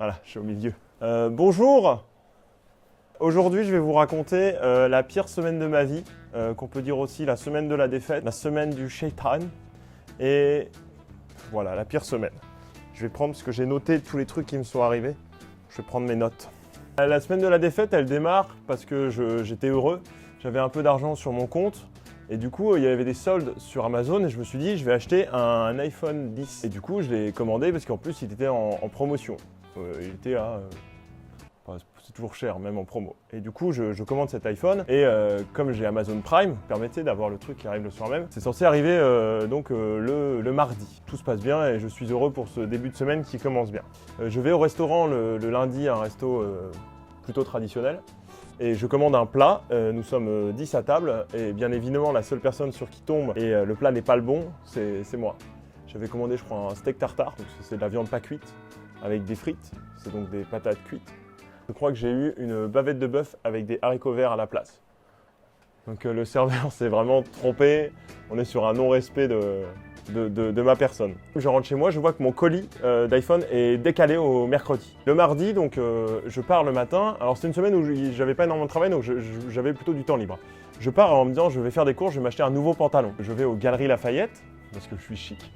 Voilà, je suis au milieu. Bonjour. Aujourd'hui, je vais vous raconter la pire semaine de ma vie, qu'on peut dire aussi la semaine de la défaite, la semaine du shaitan. Et voilà, la pire semaine. Je vais prendre, parce que j'ai noté tous les trucs qui me sont arrivés, je vais prendre mes notes. La semaine de la défaite, elle démarre parce que j'étais heureux. J'avais un peu d'argent sur mon compte. Et du coup, il y avait des soldes sur Amazon et je me suis dit, je vais acheter un iPhone 10. Et du coup, je l'ai commandé parce qu'en plus, il était en promotion. Il était à... c'est toujours cher, même en promo. Et du coup, je commande cet iPhone. Et comme j'ai Amazon Prime, permettez d'avoir le truc qui arrive le soir même. C'est censé arriver le mardi. Tout se passe bien et je suis heureux pour ce début de semaine qui commence bien. Je vais au restaurant le lundi, un resto plutôt traditionnel. Et je commande un plat, nous sommes 10 à table, et bien évidemment la seule personne sur qui tombe et le plat n'est pas le bon, c'est moi. J'avais commandé je crois un steak tartare, donc c'est de la viande pas cuite, avec des frites, c'est donc des patates cuites. Je crois que j'ai eu une bavette de bœuf avec des haricots verts à la place. Donc le serveur s'est vraiment trompé, on est sur un non-respect de ma personne. Je rentre chez moi, je vois que mon colis d'iPhone est décalé au mercredi. Le mardi, donc je pars le matin. Alors c'est une semaine où j'avais pas énormément de travail, donc j'avais plutôt du temps libre. Je pars en me disant je vais faire des courses, je vais m'acheter un nouveau pantalon. Je vais aux Galeries Lafayette, parce que je suis chic.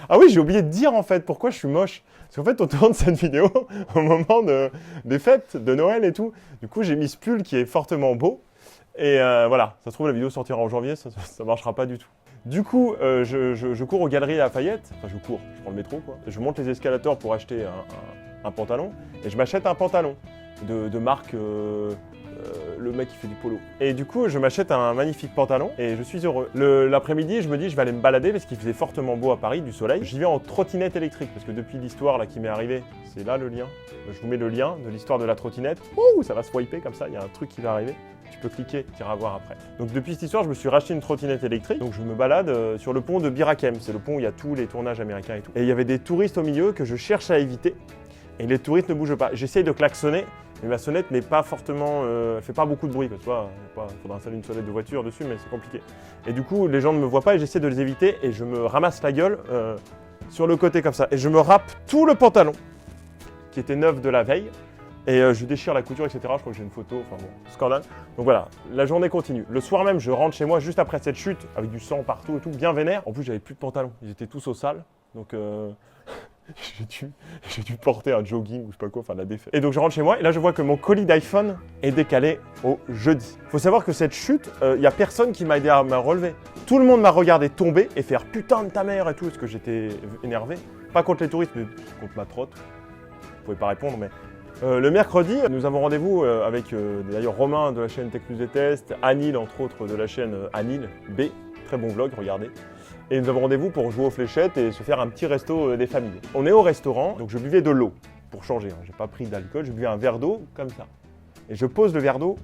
Ah oui, j'ai oublié de dire en fait pourquoi je suis moche. Parce qu'en fait, on tourne cette vidéo au moment des fêtes, de Noël et tout. Du coup, j'ai mis ce pull qui est fortement beau. Et voilà, ça se trouve la vidéo sortira en janvier, ça marchera pas du tout. Du coup, je cours aux Galeries Lafayette, enfin je prends le métro quoi. Je monte les escalators pour acheter un pantalon et je m'achète un pantalon de marque, le mec qui fait du polo. Et du coup, je m'achète un magnifique pantalon et je suis heureux. L'après-midi, je me dis je vais aller me balader parce qu'il faisait fortement beau à Paris, du soleil. J'y vais en trottinette électrique parce que depuis l'histoire là qui m'est arrivée, c'est là le lien. Je vous mets le lien de l'histoire de la trottinette. Ouh, ça va swiper comme ça, il y a un truc qui va arriver. Tu peux cliquer, tu iras voir après. Donc depuis cette histoire, je me suis racheté une trottinette électrique. Donc je me balade sur le pont de Bir Hakeim. C'est le pont où il y a tous les tournages américains et tout. Et il y avait des touristes au milieu que je cherche à éviter. Et les touristes ne bougent pas. J'essaye de klaxonner, mais ma sonnette n'est pas fortement... elle fait pas beaucoup de bruit. Tu vois, il faudra installer une sonnette de voiture dessus, mais c'est compliqué. Et du coup, les gens ne me voient pas et j'essaie de les éviter. Et je me ramasse la gueule sur le côté comme ça. Et je me râpe tout le pantalon, qui était neuf de la veille. Et je déchire la couture, etc. Je crois que j'ai une photo, enfin bon, scandale. Donc voilà, la journée continue. Le soir même, je rentre chez moi juste après cette chute, avec du sang partout et tout, bien vénère. En plus, j'avais plus de pantalon, ils étaient tous au sale. Donc j'ai dû porter un jogging ou je sais pas quoi, enfin la défaite. Et donc je rentre chez moi et là je vois que mon colis d'iPhone est décalé au jeudi. Faut savoir que cette chute, il n'y a personne qui m'a aidé à me relever. Tout le monde m'a regardé tomber et faire putain de ta mère et tout, parce que j'étais énervé. Pas contre les touristes, mais contre ma trotte. Vous pouvez pas répondre, mais... le mercredi, nous avons rendez-vous avec d'ailleurs Romain de la chaîne Tech Plus et Test, Anil entre autres de la chaîne Anil B, très bon vlog, regardez. Et nous avons rendez-vous pour jouer aux fléchettes et se faire un petit resto des familles. On est au restaurant, donc je buvais de l'eau pour changer, hein. J'ai pas pris d'alcool, je buvais un verre d'eau comme ça. Et je pose le verre d'eau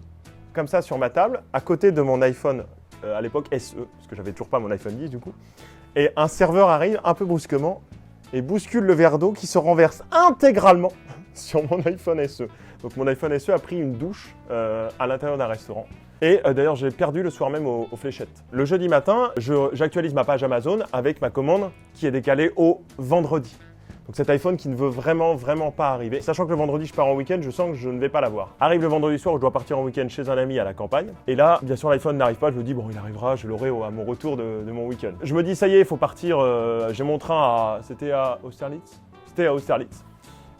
comme ça sur ma table, à côté de mon iPhone à l'époque SE, parce que j'avais toujours pas mon iPhone 10 du coup. Et un serveur arrive un peu brusquement et bouscule le verre d'eau qui se renverse intégralement sur mon iPhone SE. Donc mon iPhone SE a pris une douche à l'intérieur d'un restaurant. Et d'ailleurs, j'ai perdu le soir même aux fléchettes. Le jeudi matin, j'actualise ma page Amazon avec ma commande qui est décalée au vendredi. Donc cet iPhone qui ne veut vraiment pas arriver. Sachant que le vendredi, je pars en week-end, je sens que je ne vais pas l'avoir. Arrive le vendredi soir où je dois partir en week-end chez un ami à la campagne. Et là, bien sûr, l'iPhone n'arrive pas. Je me dis, bon, il arrivera, je l'aurai à mon retour de mon week-end. Je me dis, ça y est, il faut partir. J'ai mon train à... C'était à Austerlitz? C'était à Austerlitz.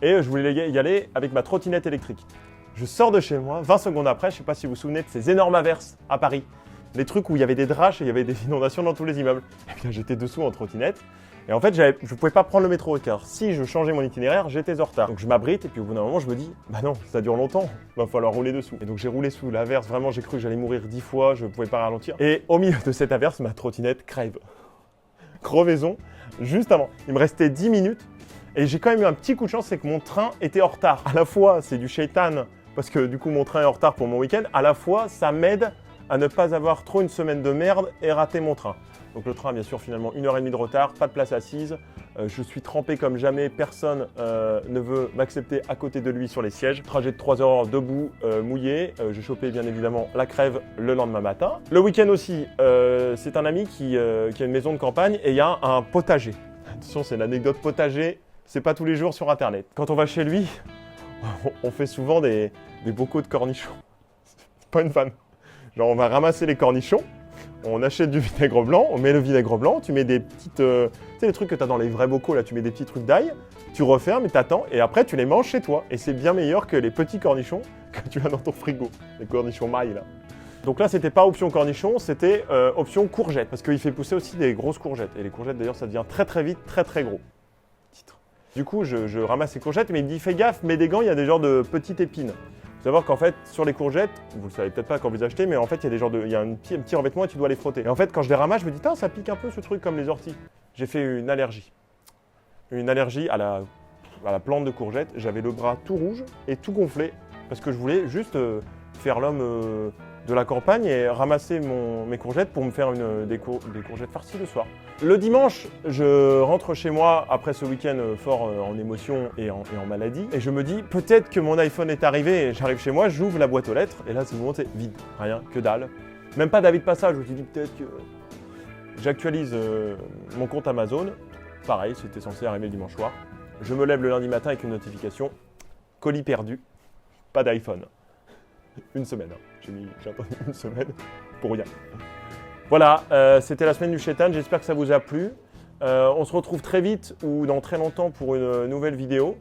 Et je voulais y aller avec ma trottinette électrique. Je sors de chez moi, 20 secondes après, je ne sais pas si vous vous souvenez de ces énormes averses à Paris. Les trucs où il y avait des draches et il y avait des inondations dans tous les immeubles. Et bien j'étais dessous en trottinette. Et en fait, je ne pouvais pas prendre le métro car si je changeais mon itinéraire, j'étais en retard. Donc je m'abrite et puis au bout d'un moment, je me dis, bah non, ça dure longtemps, il va falloir rouler dessous. Et donc j'ai roulé sous l'averse, vraiment j'ai cru que j'allais mourir 10 fois, je ne pouvais pas ralentir. Et au milieu de cette averse, ma trottinette crève. Crevaison, juste avant. Il me restait 10 minutes. Et j'ai quand même eu un petit coup de chance, c'est que mon train était en retard. À la fois, c'est du shaitan, parce que du coup, mon train est en retard pour mon week-end. À la fois, ça m'aide à ne pas avoir trop une semaine de merde et rater mon train. Donc le train a bien sûr finalement 1h30 de retard, pas de place assise. Je suis trempé comme jamais, personne ne veut m'accepter à côté de lui sur les sièges. Trajet de 3 heures debout, mouillé. J'ai chopé bien évidemment la crève le lendemain matin. Le week-end aussi, c'est un ami qui a une maison de campagne et il y a un potager. Attention, c'est l'anecdote potager. c'est pas tous les jours sur Internet. Quand on va chez lui, on fait souvent des bocaux de cornichons. C'est pas une vanne. Genre, on va ramasser les cornichons, on achète du vinaigre blanc, on met le vinaigre blanc, tu mets des petites... tu sais, les trucs que tu as dans les vrais bocaux, là, tu mets des petits trucs d'ail, tu refermes et t'attends, et après, tu les manges chez toi. Et c'est bien meilleur que les petits cornichons que tu as dans ton frigo. Les cornichons mailles, là. Donc là, c'était pas option cornichon, c'était option courgette, parce qu'il fait pousser aussi des grosses courgettes. Et les courgettes, d'ailleurs, ça devient très très vite, très très gros. Titre. Du coup, je ramasse les courgettes, mais il me dit, fais gaffe, mets des gants, il y a des genres de petites épines. Il faut savoir qu'en fait, sur les courgettes, vous le savez peut-être pas quand vous les achetez, mais en fait, il y a un petit revêtement et tu dois les frotter. Et en fait, quand je les ramasse, je me dis, ça pique un peu ce truc comme les orties. J'ai fait une allergie. Une allergie à la plante de courgette. J'avais le bras tout rouge et tout gonflé parce que je voulais juste faire l'homme de la campagne et ramasser mes courgettes pour me faire des courgettes farcies le soir. Le dimanche, je rentre chez moi après ce week-end fort en émotion et en maladie et je me dis peut-être que mon iPhone est arrivé et j'arrive chez moi, j'ouvre la boîte aux lettres et là c'est le moment, c'est vide, rien, que dalle. Même pas David Passage, je me dis peut-être que j'actualise mon compte Amazon. Pareil, c'était censé arriver le dimanche soir. Je me lève le lundi matin avec une notification, colis perdu, pas d'iPhone. Une semaine, hein. J'ai attendu une semaine pour rien. Voilà, c'était la semaine du Shaitan, j'espère que ça vous a plu. On se retrouve très vite ou dans très longtemps pour une nouvelle vidéo.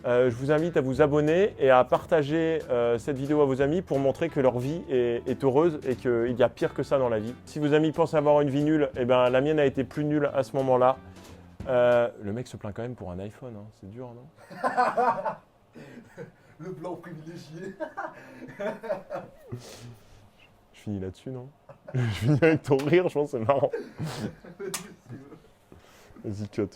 Je vous invite à vous abonner et à partager cette vidéo à vos amis pour montrer que leur vie est heureuse et qu'il y a pire que ça dans la vie. Si vos amis pensent avoir une vie nulle, eh ben, la mienne a été plus nulle à ce moment-là. Le mec se plaint quand même pour un iPhone, hein. C'est dur, non? Le blanc privilégié. Je finis là-dessus, non? Je finis avec ton rire, je pense que c'est marrant. Vas-y, cut.